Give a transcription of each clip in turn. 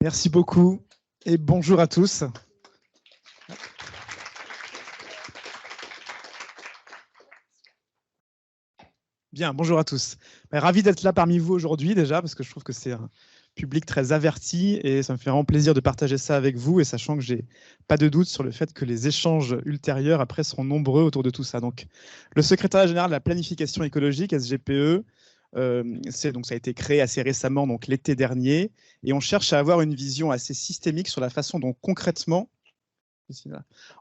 Merci beaucoup et bonjour à tous. Bien, bonjour à tous. Ravi d'être là parmi vous aujourd'hui déjà, parce que je trouve que c'est un public très averti et ça me fait vraiment plaisir de partager ça avec vous, et sachant que j'ai pas de doute sur le fait que les échanges ultérieurs après seront nombreux autour de tout ça. Donc, le secrétariat général de la planification écologique, SGPE, ça a été créé assez récemment, donc l'été dernier, et on cherche à avoir une vision assez systémique sur la façon dont concrètement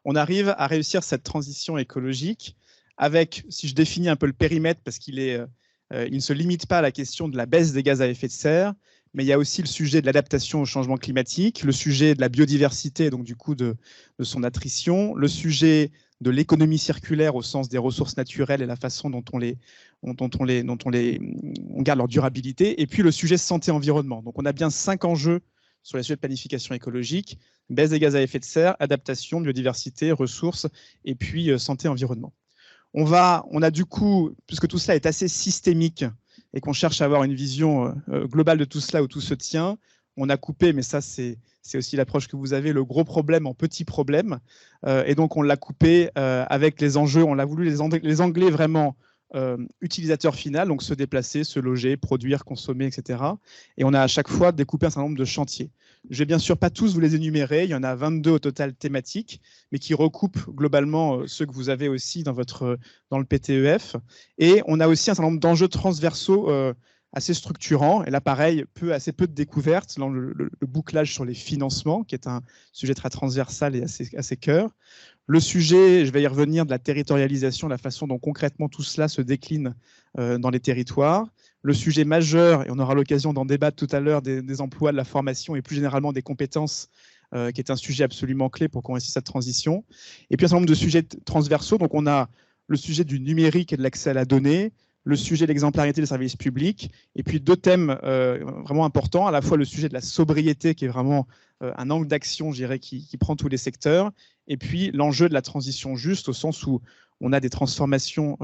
on arrive à réussir cette transition écologique avec, si je définis un peu le périmètre, parce il ne se limite pas à la question de la baisse des gaz à effet de serre, mais il y a aussi le sujet de l'adaptation au changement climatique, le sujet de la biodiversité, donc du coup de son attrition, le sujet de l'économie circulaire au sens des ressources naturelles et la façon dont on garde leur durabilité, et puis le sujet santé-environnement. Donc on a bien 5 enjeux sur les sujets de planification écologique: baisse des gaz à effet de serre, adaptation, biodiversité, ressources, et puis santé-environnement. On a du coup, puisque tout cela est assez systémique et qu'on cherche à avoir une vision globale de tout cela, où tout se tient, on a coupé, mais ça c'est aussi l'approche que vous avez, le gros problème en petits problèmes. Et donc on l'a coupé avec les enjeux, on l'a voulu les angler vraiment utilisateur final, donc se déplacer, se loger, produire, consommer, etc. Et on a à chaque fois découpé un certain nombre de chantiers. Je vais bien sûr pas tous vous les énumérer, il y en a 22 au total thématiques, mais qui recoupent globalement ceux que vous avez aussi dans le PTEF. Et on a aussi un certain nombre d'enjeux transversaux assez structurants. Et là, pareil, assez peu de découvertes dans le bouclage sur les financements, qui est un sujet très transversal et assez cœur. Le sujet, je vais y revenir, de la territorialisation, la façon dont concrètement tout cela se décline dans les territoires. Le sujet majeur, et on aura l'occasion d'en débattre tout à l'heure, des emplois, de la formation et plus généralement des compétences, qui est un sujet absolument clé pour qu'on réussisse cette transition. Et puis un certain nombre de sujets transversaux. Donc on a le sujet du numérique et de l'accès à la donnée, le sujet de l'exemplarité des services publics, et puis deux thèmes vraiment importants, à la fois le sujet de la sobriété, qui est vraiment un angle d'action, je dirais, qui prend tous les secteurs, et puis l'enjeu de la transition juste, au sens où on a des transformations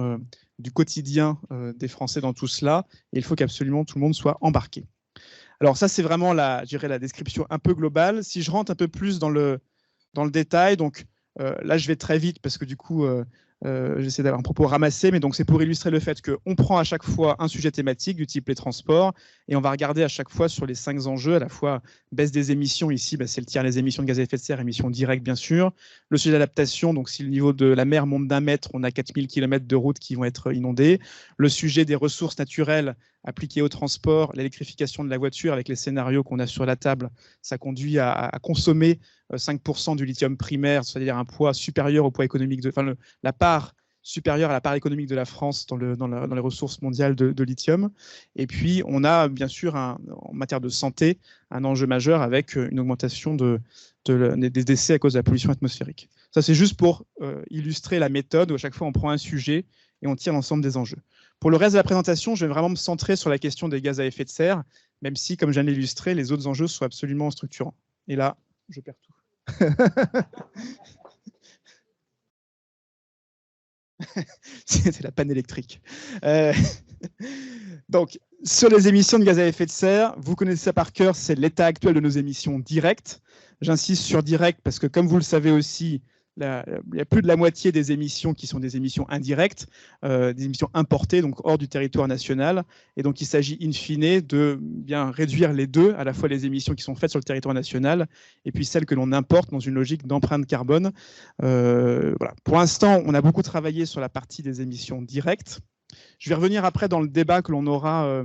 du quotidien des Français dans tout cela, et il faut qu'absolument tout le monde soit embarqué. Alors ça, c'est vraiment la description un peu globale. Si je rentre un peu plus dans le détail, donc là, je vais très vite parce que du coup, j'essaie d'avoir un propos ramassé, mais donc c'est pour illustrer le fait qu'on prend à chaque fois un sujet thématique du type les transports, et on va regarder à chaque fois sur les 5 enjeux, à la fois baisse des émissions, ici c'est le tiers des émissions de gaz à effet de serre, émissions directes bien sûr, le sujet d'adaptation, donc si le niveau de la mer monte d'1 mètre, on a 4000 km de routes qui vont être inondées, le sujet des ressources naturelles appliquées au transport, l'électrification de la voiture avec les scénarios qu'on a sur la table, ça conduit à consommer 5% du lithium primaire, c'est-à-dire un poids supérieur au poids économique, la part supérieure à la part économique de la France dans les ressources mondiales de lithium. Et puis, on a bien sûr, en matière de santé, un enjeu majeur avec une augmentation des décès à cause de la pollution atmosphérique. Ça, c'est juste pour illustrer la méthode où à chaque fois on prend un sujet et on tire l'ensemble des enjeux. Pour le reste de la présentation, je vais vraiment me centrer sur la question des gaz à effet de serre, même si, comme je viens de l'illustrer, les autres enjeux sont absolument structurants. Et là, je perds tout. C'était la panne électrique. Donc, sur les émissions de gaz à effet de serre, vous connaissez ça par cœur, c'est l'état actuel de nos émissions directes. J'insiste sur direct parce que, comme vous le savez aussi, il y a plus de la moitié des émissions qui sont des émissions indirectes, des émissions importées, donc hors du territoire national. Et donc, il s'agit in fine de bien réduire les deux, à la fois les émissions qui sont faites sur le territoire national et puis celles que l'on importe dans une logique d'empreinte carbone. Voilà. Pour l'instant, on a beaucoup travaillé sur la partie des émissions directes. Je vais revenir après dans le débat que l'on aura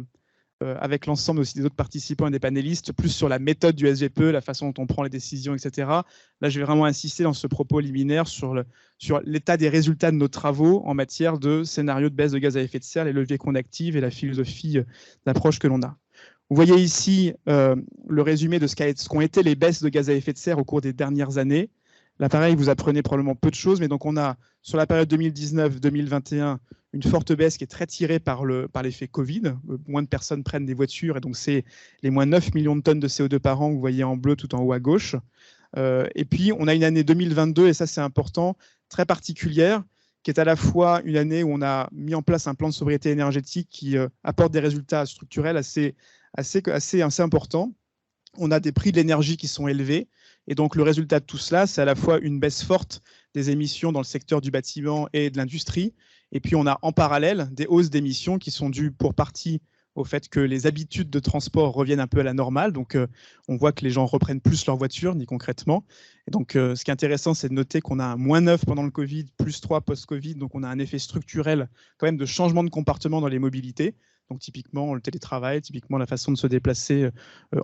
avec l'ensemble aussi des autres participants et des panélistes, plus sur la méthode du SGPE, la façon dont on prend les décisions, etc. Là, je vais vraiment insister dans ce propos liminaire sur l'état des résultats de nos travaux en matière de scénario de baisse de gaz à effet de serre, les leviers qu'on active et la philosophie d'approche que l'on a. Vous voyez ici le résumé de ce qu'ont été les baisses de gaz à effet de serre au cours des dernières années. Là, pareil, vous apprenez probablement peu de choses, mais donc on a, sur la période 2019-2021, une forte baisse qui est très tirée par l'effet Covid. Moins de personnes prennent des voitures, et donc c'est les moins 9 millions de tonnes de CO2 par an que vous voyez en bleu tout en haut à gauche. Et puis, on a une année 2022, et ça c'est important, très particulière, qui est à la fois une année où on a mis en place un plan de sobriété énergétique qui apporte des résultats structurels assez importants. on a des prix de l'énergie qui sont élevés. Et donc, le résultat de tout cela, c'est à la fois une baisse forte des émissions dans le secteur du bâtiment et de l'industrie. Et puis, on a en parallèle des hausses d'émissions qui sont dues pour partie au fait que les habitudes de transport reviennent un peu à la normale. Donc, on voit que les gens reprennent plus leur voiture, dit concrètement. Et donc, ce qui est intéressant, c'est de noter qu'on a un -9 pendant le Covid, +3 post-Covid. Donc, on a un effet structurel quand même de changement de comportement dans les mobilités. Donc, typiquement, le télétravail, typiquement la façon de se déplacer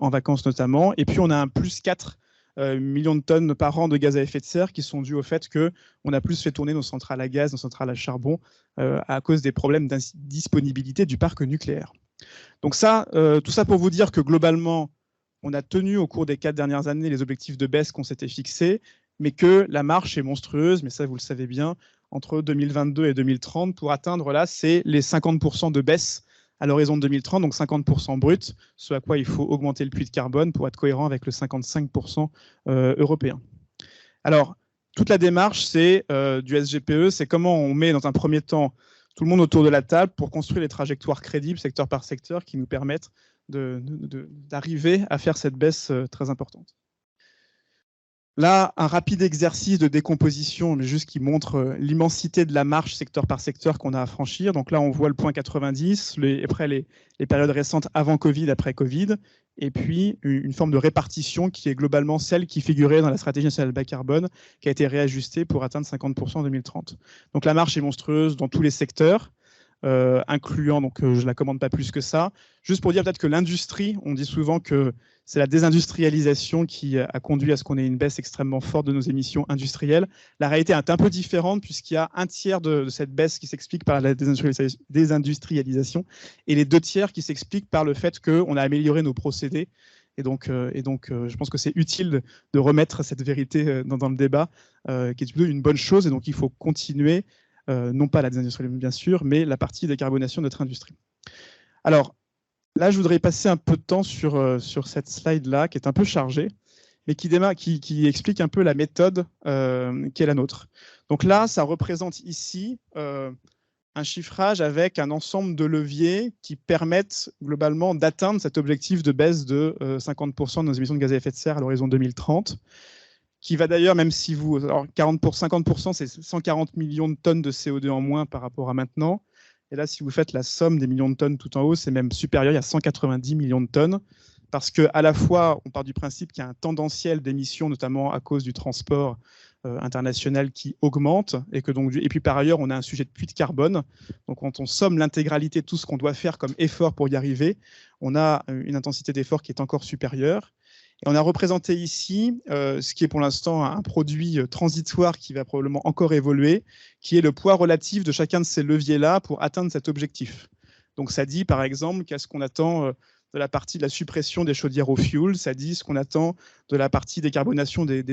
en vacances notamment. Et puis, on a un +4 millions de tonnes par an de gaz à effet de serre qui sont dus au fait qu'on a plus fait tourner nos centrales à gaz, nos centrales à charbon, à cause des problèmes d'indisponibilité du parc nucléaire. Donc ça, tout ça pour vous dire que globalement, on a tenu au cours des 4 dernières années les objectifs de baisse qu'on s'était fixés, mais que la marche est monstrueuse, mais ça vous le savez bien, entre 2022 et 2030 pour atteindre là, c'est les 50% de baisse à l'horizon de 2030, donc 50% brut, ce à quoi il faut augmenter le puits de carbone pour être cohérent avec le 55% européen. Alors, toute la démarche, c'est du SGPE, c'est comment on met dans un premier temps tout le monde autour de la table pour construire les trajectoires crédibles, secteur par secteur, qui nous permettent d'arriver à faire cette baisse très importante. Là, un rapide exercice de décomposition, mais juste qui montre l'immensité de la marche secteur par secteur qu'on a à franchir. Donc là, on voit le point 90, après les périodes récentes avant Covid, après Covid, et puis une forme de répartition qui est globalement celle qui figurait dans la stratégie nationale bas carbone, qui a été réajustée pour atteindre 50% en 2030. Donc la marche est monstrueuse dans tous les secteurs, incluant, donc je ne la commande pas plus que ça. Juste pour dire peut-être que l'industrie, on dit souvent que c'est la désindustrialisation qui a conduit à ce qu'on ait une baisse extrêmement forte de nos émissions industrielles. La réalité est un peu différente puisqu'il y a un tiers de cette baisse qui s'explique par la désindustrialisation et les 2 tiers qui s'expliquent par le fait qu'on a amélioré nos procédés. Et donc, je pense que c'est utile de remettre cette vérité dans le débat, qui est plutôt une bonne chose. Et donc, il faut continuer, non pas la désindustrialisation bien sûr, mais la partie décarbonation de notre industrie. Alors, là, je voudrais passer un peu de temps sur cette slide-là, qui est un peu chargée, mais qui explique un peu la méthode qui est la nôtre. Donc là, ça représente ici un chiffrage avec un ensemble de leviers qui permettent globalement d'atteindre cet objectif de baisse de 50% de nos émissions de gaz à effet de serre à l'horizon 2030, qui va d'ailleurs, même si vous... Alors 50%, c'est 140 millions de tonnes de CO2 en moins par rapport à maintenant. Et là, si vous faites la somme des millions de tonnes tout en haut, c'est même supérieur, il y a 190 millions de tonnes, parce qu'à la fois, on part du principe qu'il y a un tendanciel d'émissions, notamment à cause du transport international qui augmente, et puis par ailleurs, on a un sujet de puits de carbone. Donc quand on somme l'intégralité de tout ce qu'on doit faire comme effort pour y arriver, on a une intensité d'effort qui est encore supérieure. Et on a représenté ici ce qui est pour l'instant un produit transitoire qui va probablement encore évoluer, qui est le poids relatif de chacun de ces leviers-là pour atteindre cet objectif. Donc ça dit par exemple qu'est-ce qu'on attend de la partie de la suppression des chaudières au fioul, ça dit ce qu'on attend de la partie décarbonation des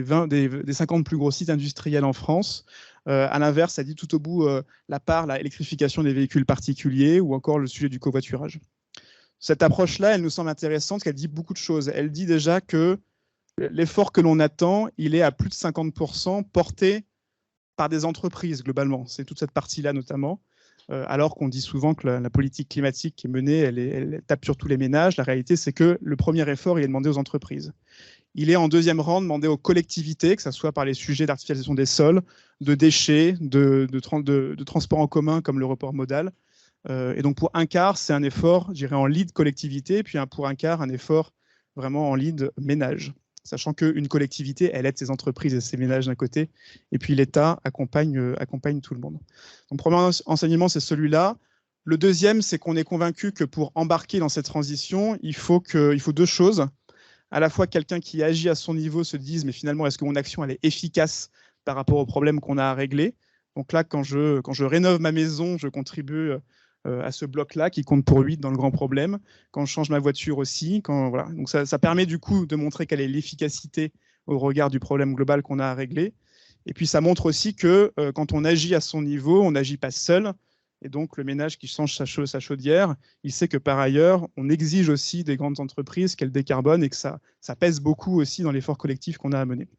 50 plus gros sites industriels en France. À l'inverse, ça dit tout au bout l'électrification des véhicules particuliers ou encore le sujet du covoiturage. Cette approche-là, elle nous semble intéressante parce qu'elle dit beaucoup de choses. Elle dit déjà que l'effort que l'on attend, il est à plus de 50% porté par des entreprises globalement. C'est toute cette partie-là notamment, alors qu'on dit souvent que la politique climatique qui est menée, elle tape sur tous les ménages. La réalité, c'est que le premier effort, il est demandé aux entreprises. Il est en deuxième rang demandé aux collectivités, que ce soit par les sujets d'artificialisation des sols, de déchets, de transport en commun comme le report modal. Et donc pour un quart, c'est un effort, je dirais, en lead collectivité, puis pour un quart, un effort vraiment en lead ménage. Sachant qu'une collectivité, elle aide ses entreprises et ses ménages d'un côté, et puis l'État accompagne tout le monde. Donc premier enseignement, c'est celui-là. Le deuxième, c'est qu'on est convaincu que pour embarquer dans cette transition, il faut 2 choses. À la fois, quelqu'un qui agit à son niveau se dise, mais finalement, est-ce que mon action elle est efficace par rapport aux problèmes qu'on a à régler? Donc là, quand je rénove ma maison, je contribue à ce bloc-là qui compte pour 8 dans le grand problème. Quand je change ma voiture aussi, voilà. Donc ça permet du coup de montrer quelle est l'efficacité au regard du problème global qu'on a à régler. Et puis ça montre aussi que quand on agit à son niveau, on n'agit pas seul. Et donc le ménage qui change sa chaudière, il sait que par ailleurs, on exige aussi des grandes entreprises qu'elles décarbonent et que ça pèse beaucoup aussi dans l'effort collectif qu'on a à mener.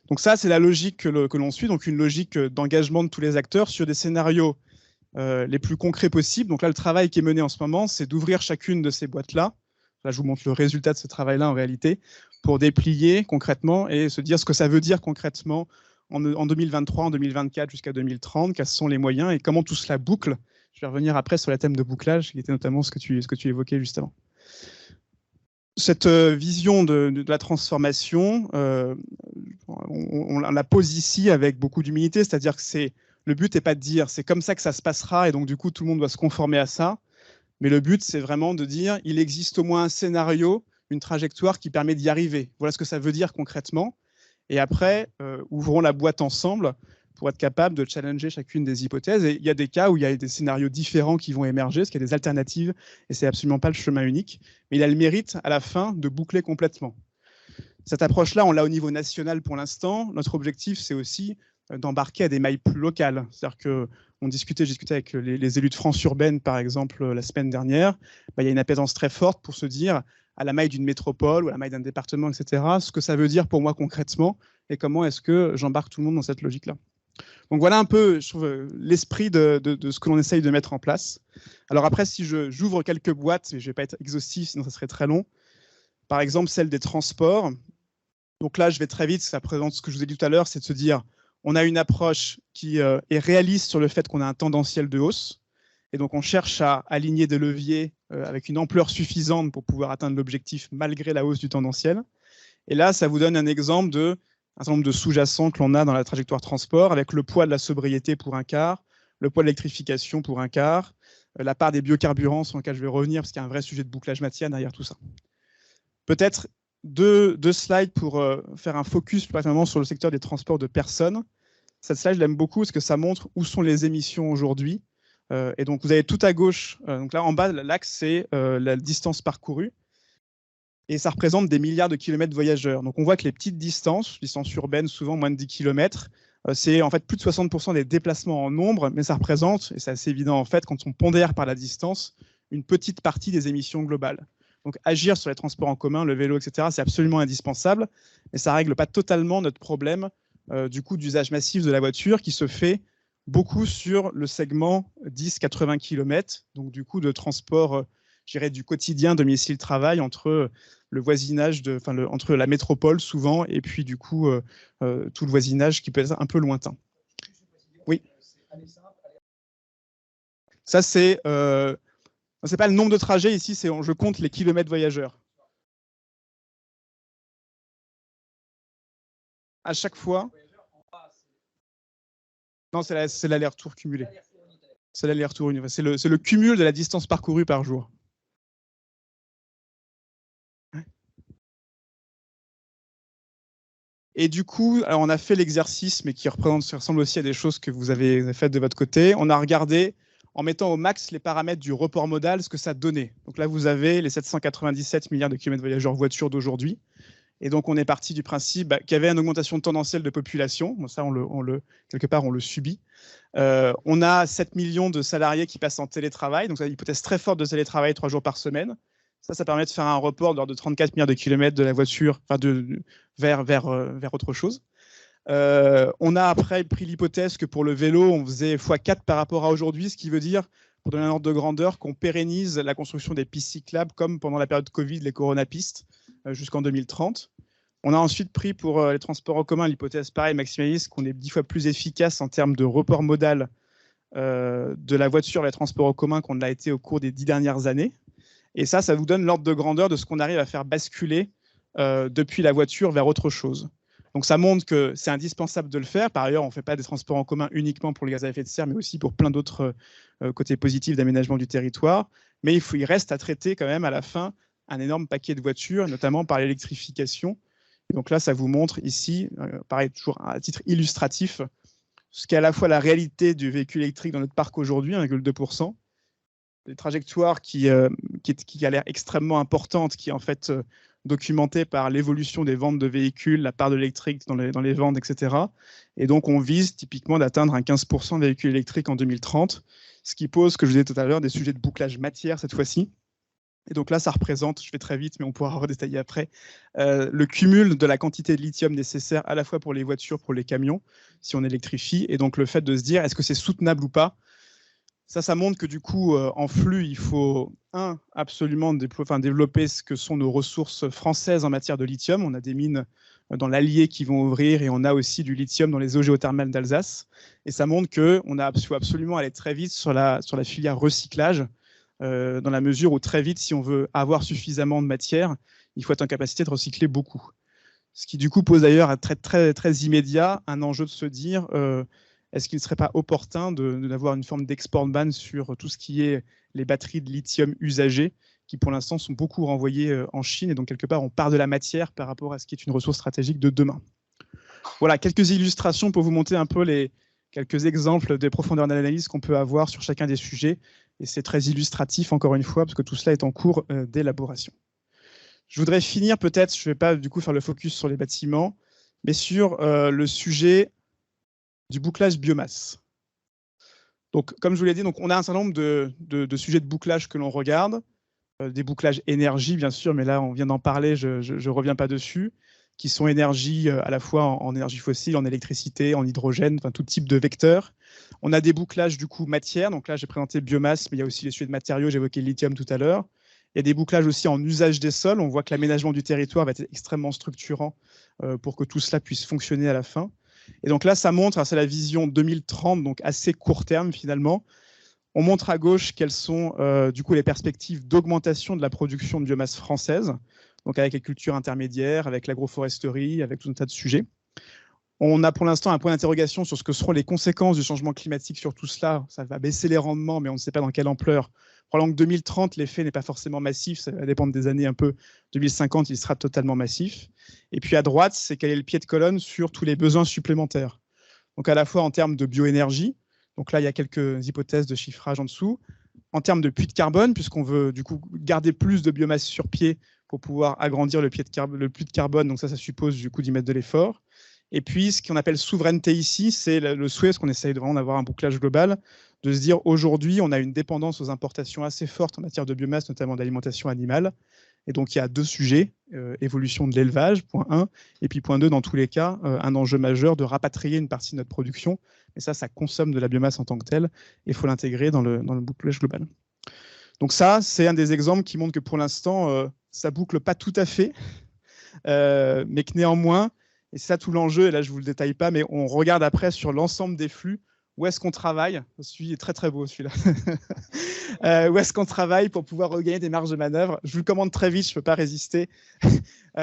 Donc ça, c'est la logique que l'on suit, donc une logique d'engagement de tous les acteurs sur des scénarios les plus concrets possibles. Donc là, le travail qui est mené en ce moment, c'est d'ouvrir chacune de ces boîtes-là Là, je vous montre le résultat de ce travail-là en réalité, pour déplier concrètement et se dire ce que ça veut dire concrètement en 2023, en 2024 jusqu'à 2030, quels sont les moyens et comment tout cela boucle. Je vais revenir après sur le thème de bouclage, qui était notamment ce que tu évoquais juste avant. Cette vision de la transformation, on la pose ici avec beaucoup d'humilité, c'est-à-dire que le but n'est pas de dire c'est comme ça que ça se passera et donc du coup tout le monde doit se conformer à ça, mais le but c'est vraiment de dire il existe au moins un scénario, une trajectoire qui permet d'y arriver. Voilà ce que ça veut dire concrètement. Et après, ouvrons la boîte ensemble pour être capable de challenger chacune des hypothèses. Et il y a des cas où il y a des scénarios différents qui vont émerger, parce qu'il y a des alternatives, et c'est absolument pas le chemin unique. Mais il a le mérite, à la fin, de boucler complètement. Cette approche-là, on l'a au niveau national pour l'instant. Notre objectif, c'est aussi d'embarquer à des mailles plus locales. C'est-à-dire que j'ai discuté avec les élus de France urbaine, par exemple, la semaine dernière. Il y a une appétence très forte pour se dire, à la maille d'une métropole ou à la maille d'un département, etc., ce que ça veut dire pour moi concrètement et comment est-ce que j'embarque tout le monde dans cette logique-là. Donc voilà un peu, je trouve, l'esprit de ce que l'on essaye de mettre en place. Alors après, si j'ouvre quelques boîtes, je ne vais pas être exhaustif, sinon ça serait très long. Par exemple, celle des transports. Donc là, je vais très vite, ça présente ce que je vous ai dit tout à l'heure, c'est de se dire, on a une approche qui est réaliste sur le fait qu'on a un tendanciel de hausse. Et donc, on cherche à aligner des leviers avec une ampleur suffisante pour pouvoir atteindre l'objectif malgré la hausse du tendanciel. Et là, ça vous donne un exemple d'un certain nombre de sous-jacents que l'on a dans la trajectoire transport, avec le poids de la sobriété pour un quart, le poids de l'électrification pour un quart, la part des biocarburants sur lequel je vais revenir, parce qu'il y a un vrai sujet de bouclage matière derrière tout ça. Peut-être deux slides pour faire un focus plus particulièrement sur le secteur des transports de personnes. Cette slide, je l'aime beaucoup parce que ça montre où sont les émissions aujourd'hui. Et donc, vous avez tout à gauche, donc là en bas, l'axe, c'est la distance parcourue. Et ça représente des milliards de kilomètres voyageurs. Donc, on voit que les petites distances urbaines, souvent moins de 10 km, c'est en fait plus de 60% des déplacements en nombre, mais ça représente, et c'est assez évident en fait, quand on pondère par la distance, une petite partie des émissions globales. Donc, agir sur les transports en commun, le vélo, etc., c'est absolument indispensable, mais ça ne règle pas totalement notre problème du coup d'usage massif de la voiture qui se fait beaucoup sur le segment 10-80 km, donc du coup de transport, je dirais, du quotidien, domicile-travail, entre le voisinage, entre la métropole souvent, et puis du coup tout le voisinage qui peut être un peu lointain. Oui. Ça, c'est pas le nombre de trajets ici, je compte les kilomètres voyageurs. À chaque fois. Non, c'est l'aller-retour cumulé. C'est l'aller-retour, c'est le cumul de la distance parcourue par jour. Et du coup, alors on a fait l'exercice, mais qui ressemble aussi à des choses que vous avez faites de votre côté. On a regardé, en mettant au max les paramètres du report modal, ce que ça donnait. Donc là, vous avez les 797 milliards de kilomètres voyageurs voiture d'aujourd'hui. Et donc, on est parti du principe qu'il y avait une augmentation tendancielle de population. Bon, ça, quelque part, on le subit. On a 7 millions de salariés qui passent en télétravail. Donc, c'est une hypothèse très forte de télétravail 3 jours par semaine. Ça permet de faire un report de l'ordre de 34 milliards de kilomètres de la voiture vers autre chose. On a après pris l'hypothèse que pour le vélo, on faisait x4 par rapport à aujourd'hui, ce qui veut dire, pour donner un ordre de grandeur, qu'on pérennise la construction des pistes cyclables comme pendant la période Covid, les Corona-pistes, jusqu'en 2030. On a ensuite pris pour les transports en commun l'hypothèse pareil maximaliste, qu'on est 10 fois plus efficace en termes de report modal de la voiture vers les transports en commun qu'on l'a été au cours des 10 dernières années. Et ça vous donne l'ordre de grandeur de ce qu'on arrive à faire basculer depuis la voiture vers autre chose. Donc ça montre que c'est indispensable de le faire. Par ailleurs, on ne fait pas des transports en commun uniquement pour les gaz à effet de serre, mais aussi pour plein d'autres côtés positifs d'aménagement du territoire. Mais il reste à traiter quand même à la fin un énorme paquet de voitures, notamment par l'électrification. Et donc là, ça vous montre ici, pareil, toujours à titre illustratif, ce qu'est à la fois la réalité du véhicule électrique dans notre parc aujourd'hui, 1,2%, des trajectoires qui a l'air extrêmement importante, qui est en fait documentée par l'évolution des ventes de véhicules, la part de l'électrique dans les ventes, etc. Et donc, on vise typiquement d'atteindre un 15% de véhicules électriques en 2030, ce qui pose, que je disais tout à l'heure, des sujets de bouclage matière cette fois-ci. Et donc là, ça représente, je vais très vite, mais on pourra redétailler après, le cumul de la quantité de lithium nécessaire à la fois pour les voitures, pour les camions, si on électrifie, et donc le fait de se dire, est-ce que c'est soutenable ou pas? Ça montre que du coup, en flux, il faut, absolument développer ce que sont nos ressources françaises en matière de lithium. On a des mines dans l'Allier qui vont ouvrir et on a aussi du lithium dans les eaux géothermales d'Alsace. Et ça montre qu'on faut absolument aller très vite sur la filière recyclage, dans la mesure où très vite, si on veut avoir suffisamment de matière, il faut être en capacité de recycler beaucoup. Ce qui du coup pose d'ailleurs très, très, très immédiat un enjeu de se dire est-ce qu'il ne serait pas opportun d'avoir une forme d'export ban sur tout ce qui est les batteries de lithium usagées, qui pour l'instant sont beaucoup renvoyées en Chine, et donc quelque part on part de la matière par rapport à ce qui est une ressource stratégique de demain. Voilà, quelques illustrations pour vous montrer un peu quelques exemples des profondeurs d'analyse qu'on peut avoir sur chacun des sujets, et c'est très illustratif encore une fois, parce que tout cela est en cours d'élaboration. Je voudrais finir peut-être, je ne vais pas du coup faire le focus sur les bâtiments, mais sur le sujet du bouclage biomasse. Donc, comme je vous l'ai dit, on a un certain nombre de sujets de bouclage que l'on regarde, des bouclages énergie bien sûr, mais là on vient d'en parler, je ne reviens pas dessus, qui sont énergie à la fois en énergie fossile, en électricité, en hydrogène, enfin tout type de vecteurs. On a des bouclages du coup matière, donc là j'ai présenté biomasse, mais il y a aussi les sujets de matériaux, j'ai évoqué le lithium tout à l'heure. Il y a des bouclages aussi en usage des sols, on voit que l'aménagement du territoire va être extrêmement structurant pour que tout cela puisse fonctionner à la fin. Et donc là, ça montre, c'est la vision 2030, donc assez court terme finalement. On montre à gauche quelles sont du coup les perspectives d'augmentation de la production de biomasse française, donc avec les cultures intermédiaires, avec l'agroforesterie, avec tout un tas de sujets. On a pour l'instant un point d'interrogation sur ce que seront les conséquences du changement climatique sur tout cela. Ça va baisser les rendements, mais on ne sait pas dans quelle ampleur. Probablement que 2030, l'effet n'est pas forcément massif, ça va dépendre des années un peu. 2050, il sera totalement massif. Et puis à droite, c'est quel est le pied de colonne sur tous les besoins supplémentaires. Donc à la fois en termes de bioénergie, donc là il y a quelques hypothèses de chiffrage en dessous, en termes de puits de carbone, puisqu'on veut du coup garder plus de biomasse sur pied pour pouvoir agrandir le puits de carbone, donc ça suppose du coup d'y mettre de l'effort. Et puis, ce qu'on appelle souveraineté ici, c'est le souhait, parce qu'on essaye de vraiment d'avoir un bouclage global, de se dire aujourd'hui, on a une dépendance aux importations assez forte en matière de biomasse, notamment d'alimentation animale. Et donc, il y a deux sujets, évolution de l'élevage, point 1, et puis point 2, dans tous les cas, un enjeu majeur de rapatrier une partie de notre production. Et ça consomme de la biomasse en tant que telle, et il faut l'intégrer dans le bouclage global. Donc ça, c'est un des exemples qui montre que pour l'instant, ça ne boucle pas tout à fait, mais que néanmoins, et c'est ça tout l'enjeu, et là je ne vous le détaille pas, mais on regarde après sur l'ensemble des flux, où est-ce qu'on travaille. Celui est très très beau celui-là. Où est-ce qu'on travaille pour pouvoir regagner des marges de manœuvre. Je vous le commande très vite, je ne peux pas résister.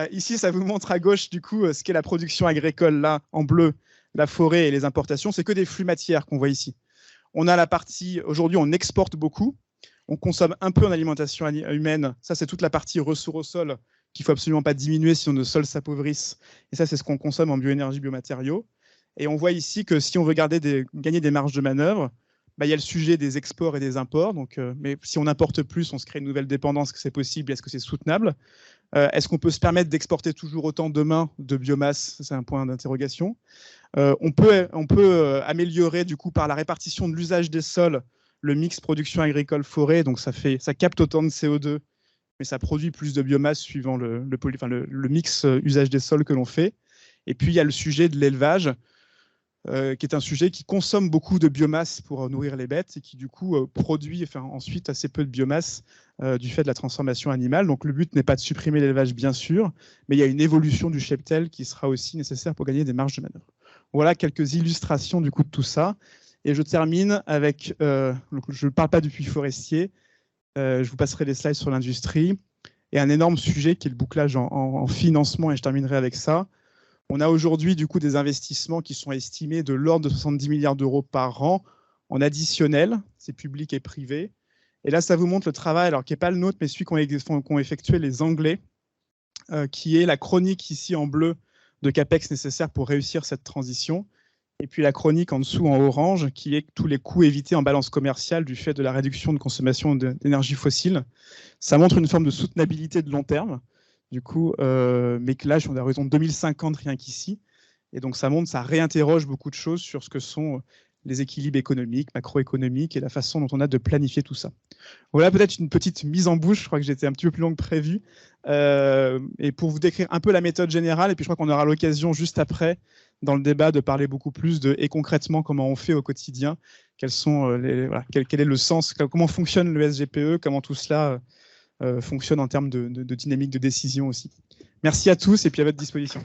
Ici, ça vous montre à gauche du coup ce qu'est la production agricole, là en bleu, la forêt et les importations. C'est que des flux matières qu'on voit ici. On a la partie, aujourd'hui on exporte beaucoup, on consomme un peu en alimentation humaine, ça c'est toute la partie ressources au sol, qu'il ne faut absolument pas diminuer sinon nos sols s'appauvrissent. Et ça, c'est ce qu'on consomme en bioénergie, biomatériaux. Et on voit ici que si on veut gagner des marges de manœuvre, il y a le sujet des exports et des imports. Donc, mais si on importe plus, on se crée une nouvelle dépendance. Est-ce que c'est possible? Est-ce que c'est soutenable? Est-ce qu'on peut se permettre d'exporter toujours autant demain de biomasse? C'est un point d'interrogation. On peut améliorer du coup par la répartition de l'usage des sols le mix production agricole-forêt. Donc ça capte autant de CO2, mais ça produit plus de biomasse suivant le mix usage des sols que l'on fait. Et puis, il y a le sujet de l'élevage, qui est un sujet qui consomme beaucoup de biomasse pour nourrir les bêtes et qui, du coup, produit ensuite assez peu de biomasse du fait de la transformation animale. Donc, le but n'est pas de supprimer l'élevage, bien sûr, mais il y a une évolution du cheptel qui sera aussi nécessaire pour gagner des marges de manœuvre. Voilà quelques illustrations, du coup, de tout ça. Et je termine avec, je ne parle pas du puits forestier, je vous passerai les slides sur l'industrie. Et un énorme sujet qui est le bouclage en financement, et je terminerai avec ça. On a aujourd'hui du coup des investissements qui sont estimés de l'ordre de 70 milliards d'euros par an en additionnel, c'est public et privé. Et là, ça vous montre le travail, alors qui n'est pas le nôtre, mais celui qu'ont effectué les Anglais, qui est la chronique ici en bleu de CAPEX nécessaire pour réussir cette transition. Et puis la chronique en dessous en orange, qui est tous les coûts évités en balance commerciale du fait de la réduction de consommation d'énergie fossile. Ça montre une forme de soutenabilité de long terme, du coup, mais que là, on a raison de 2050 rien qu'ici. Et donc ça montre, ça réinterroge beaucoup de choses sur ce que sont les équilibres économiques, macroéconomiques et la façon dont on a de planifier tout ça. Voilà peut-être une petite mise en bouche, je crois que j'étais un petit peu plus long que prévu, et pour vous décrire un peu la méthode générale, et puis je crois qu'on aura l'occasion juste après dans le débat de parler beaucoup plus de et concrètement comment on fait au quotidien, quels sont quel est le sens, comment fonctionne le SGPE, comment tout cela fonctionne en termes de dynamique de décision aussi. Merci à tous et puis à votre disposition.